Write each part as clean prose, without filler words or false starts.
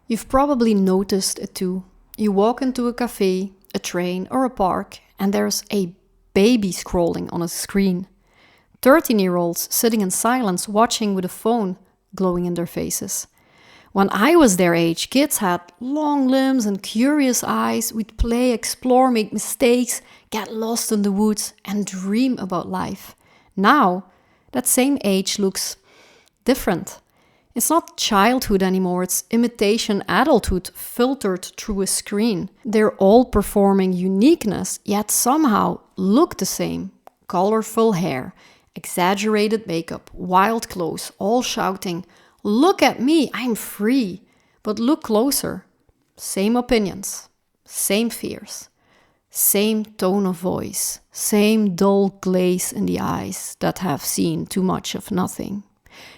You've probably noticed it too. You walk into a cafe, a train, or a park, and there's a baby scrolling on a screen. 13-year-olds sitting in silence watching with a phone glowing in their faces. When I was their age, kids had long limbs and curious eyes. We'd play, explore, make mistakes, get lost in the woods, and dream about life. Now, that same age looks different. It's not childhood anymore, it's imitation adulthood filtered through a screen. They're all performing uniqueness, yet somehow look the same. Colorful hair, exaggerated makeup, wild clothes, all shouting, "Look at me, I'm free." But look closer. Same opinions, same fears, same tone of voice, same dull glaze in the eyes that have seen too much of nothing.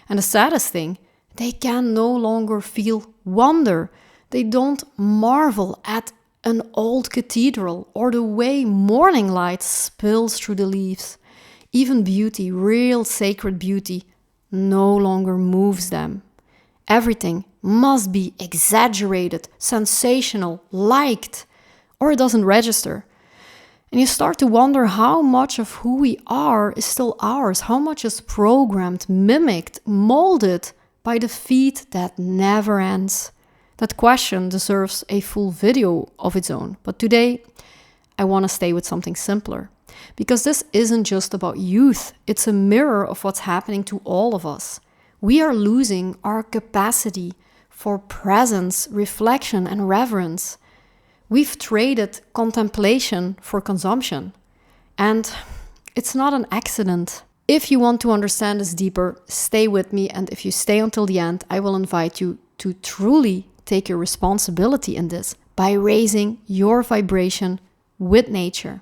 And the saddest thing, they can no longer feel wonder. They don't marvel at an old cathedral or the way morning light spills through the leaves. Even beauty, real sacred beauty, no longer moves them. Everything must be exaggerated, sensational, liked, or it doesn't register. And you start to wonder how much of who we are is still ours, how much is programmed, mimicked, molded by the feed that never ends. That question deserves a full video of its own. But today, I want to stay with something simpler. Because this isn't just about youth, it's a mirror of what's happening to all of us. We are losing our capacity for presence, reflection, and reverence. We've traded contemplation for consumption. And it's not an accident. If you want to understand this deeper, stay with me. And if you stay until the end, I will invite you to truly take your responsibility in this by raising your vibration with nature.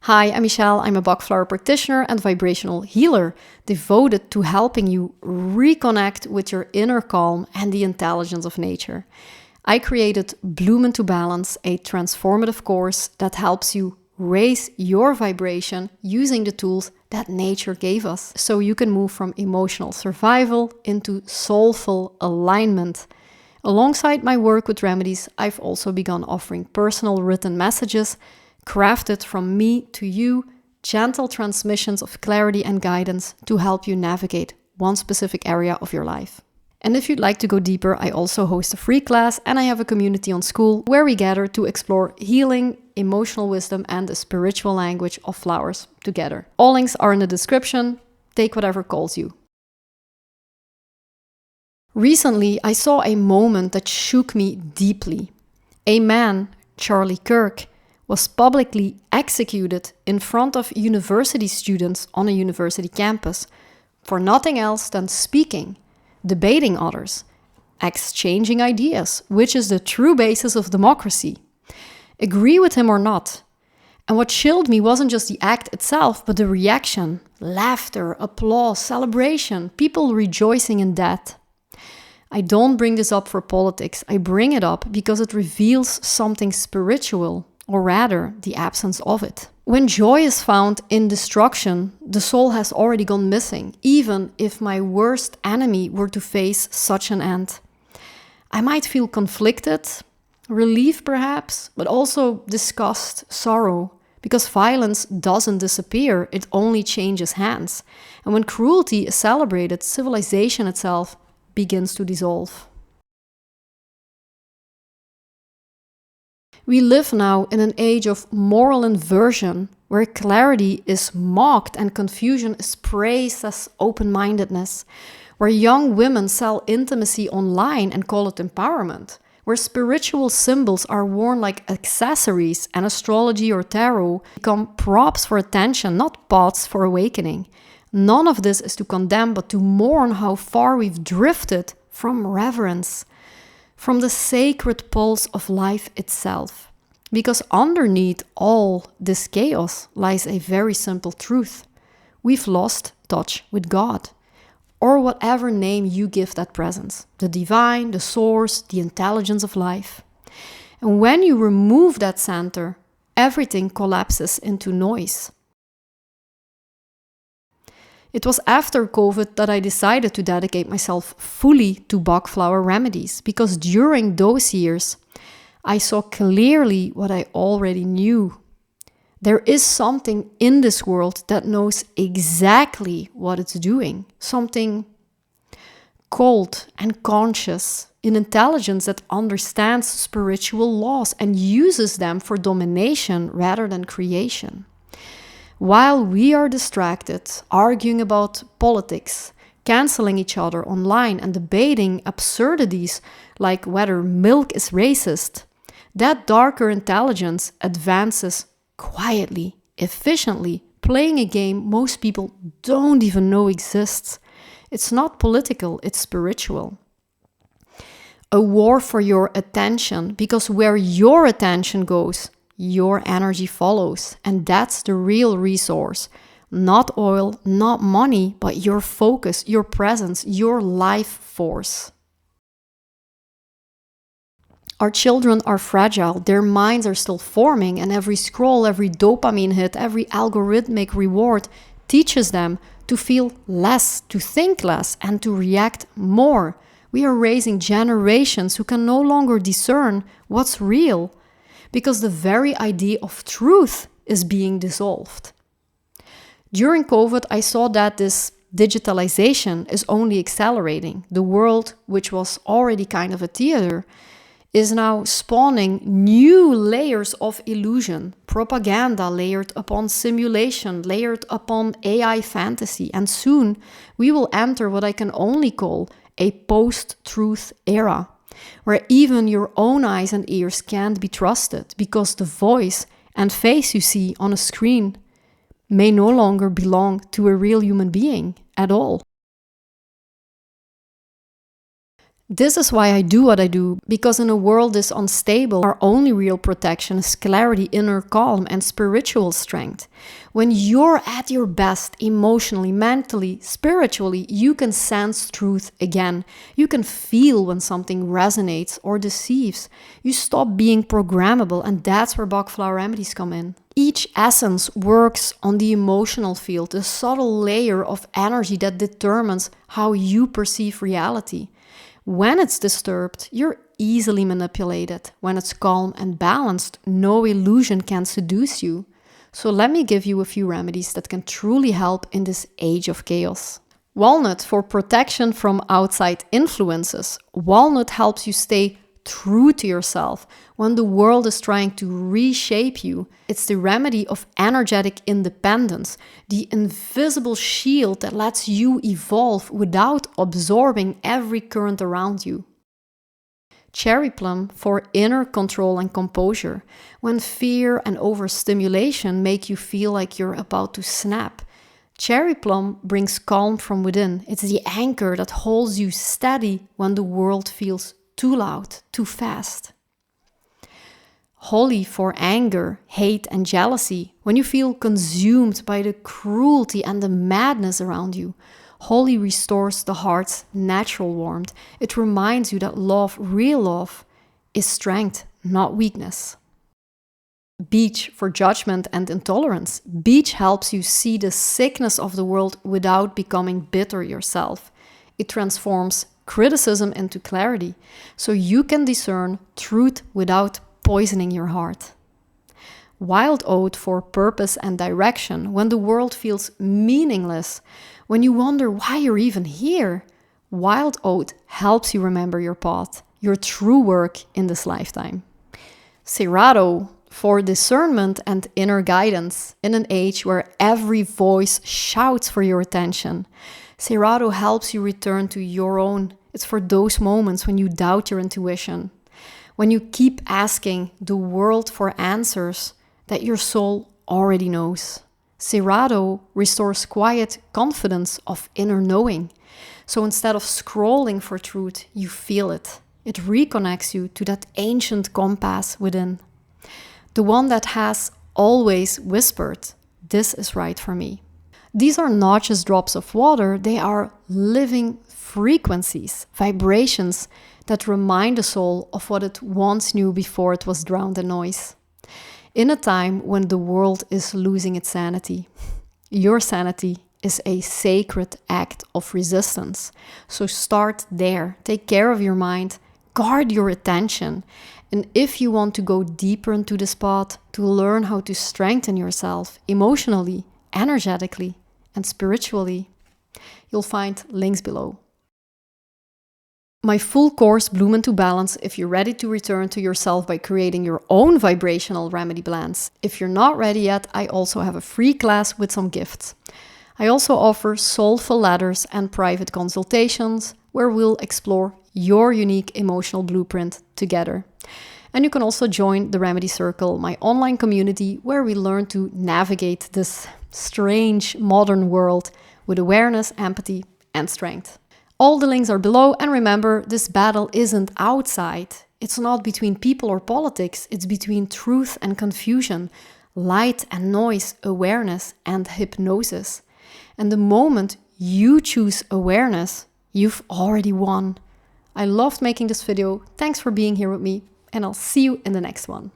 Hi, I'm Michelle. I'm a Bach flower practitioner and vibrational healer devoted to helping you reconnect with your inner calm and the intelligence of nature. I created Bloom into Balance, a transformative course that helps you raise your vibration using the tools that nature gave us, so you can move from emotional survival into soulful alignment. Alongside my work with Remedies, I've also begun offering personal written messages crafted from me to you, gentle transmissions of clarity and guidance to help you navigate one specific area of your life. And if you'd like to go deeper, I also host a free class and I have a community on School where we gather to explore healing, emotional wisdom, and the spiritual language of flowers together. All links are in the description. Take whatever calls you. Recently, I saw a moment that shook me deeply. A man, Charlie Kirk, was publicly executed in front of university students on a university campus for nothing else than speaking, debating others, exchanging ideas, which is the true basis of democracy. Agree with him or not. And what chilled me wasn't just the act itself, but the reaction, laughter, applause, celebration, people rejoicing in that. I don't bring this up for politics. I bring it up because it reveals something spiritual, or rather, the absence of it. When joy is found in destruction, the soul has already gone missing, even if my worst enemy were to face such an end. I might feel conflicted, relief perhaps, but also disgust, sorrow, because violence doesn't disappear, it only changes hands. And when cruelty is celebrated, civilization itself begins to dissolve. We live now in an age of moral inversion, where clarity is mocked and confusion is praised as open-mindedness, where young women sell intimacy online and call it empowerment, where spiritual symbols are worn like accessories and astrology or tarot become props for attention, not pots for awakening. None of this is to condemn, but to mourn how far we've drifted from reverence, from the sacred pulse of life itself. Because underneath all this chaos lies a very simple truth. We've lost touch with God, or whatever name you give that presence, the divine, the source, the intelligence of life. And when you remove that center, everything collapses into noise. It was after COVID that I decided to dedicate myself fully to Bach flower remedies, because during those years, I saw clearly what I already knew. There is something in this world that knows exactly what it's doing, something cold and conscious, an intelligence that understands spiritual laws and uses them for domination rather than creation. While we are distracted, arguing about politics, canceling each other online, and debating absurdities like whether milk is racist, that darker intelligence advances quietly, efficiently, playing a game most people don't even know exists. It's not political, it's spiritual. A war for your attention, because where your attention goes, your energy follows. And that's the real resource. Not oil, not money, but your focus, your presence, your life force. Our children are fragile, their minds are still forming, and every scroll, every dopamine hit, every algorithmic reward teaches them to feel less, to think less, and to react more. We are raising generations who can no longer discern what's real, because the very idea of truth is being dissolved. During COVID, I saw that this digitalization is only accelerating. The world, which was already kind of a theater, is now spawning new layers of illusion, propaganda layered upon simulation, layered upon AI fantasy, and soon we will enter what I can only call a post-truth era, where even your own eyes and ears can't be trusted because the voice and face you see on a screen may no longer belong to a real human being at all. This is why I do what I do, because in a world this unstable, our only real protection is clarity, inner calm, and spiritual strength. When you're at your best, emotionally, mentally, spiritually, you can sense truth again. You can feel when something resonates or deceives. You stop being programmable, and that's where Bach flower remedies come in. Each essence works on the emotional field, the subtle layer of energy that determines how you perceive reality. When it's disturbed, you're easily manipulated. When it's calm and balanced, no illusion can seduce you. So let me give you a few remedies that can truly help in this age of chaos. Walnut for protection from outside influences. Walnut helps you stay true to yourself when the world is trying to reshape you. It's the remedy of energetic independence, the invisible shield that lets you evolve without absorbing every current around you. Cherry plum for inner control and composure, when fear and overstimulation make you feel like you're about to snap. Cherry plum brings calm from within. It's the anchor that holds you steady when the world feels too loud, too fast. Holly for anger, hate, and jealousy, when you feel consumed by the cruelty and the madness around you. Holly restores the heart's natural warmth. It reminds you that love, real love, is strength, not weakness. Beech for judgment and intolerance. Beech helps you see the sickness of the world without becoming bitter yourself. It transforms criticism into clarity, so you can discern truth without poisoning your heart. Wild oat for purpose and direction, when the world feels meaningless, when you wonder why you're even here. Wild oat helps you remember your path, your true work in this lifetime. Serrato for discernment and inner guidance, in an age where every voice shouts for your attention. Serrato helps you return to your own. It's for those moments when you doubt your intuition, when you keep asking the world for answers that your soul already knows. Serrato restores quiet confidence of inner knowing. So instead of scrolling for truth, you feel it. It reconnects you to that ancient compass within. The one that has always whispered, "This is right for me." These are not just drops of water, they are living frequencies, vibrations that remind the soul of what it once knew before it was drowned in noise. In a time when the world is losing its sanity, your sanity is a sacred act of resistance. So start there. Take care of your mind. Guard your attention. And if you want to go deeper into this path to learn how to strengthen yourself emotionally, energetically, and spiritually, you'll find links below. My full course Bloom into Balance, if you're ready to return to yourself by creating your own vibrational remedy blends. If you're not ready yet, I also have a free class with some gifts. I also offer soulful letters and private consultations where we'll explore your unique emotional blueprint together. And you can also join the Remedy Circle, my online community where we learn to navigate this strange modern world with awareness, empathy, and strength. All the links are below, and remember, this battle isn't outside. It's not between people or politics, it's between truth and confusion, light and noise, awareness and hypnosis. And the moment you choose awareness, you've already won. I loved making this video. Thanks for being here with me, and I'll see you in the next one.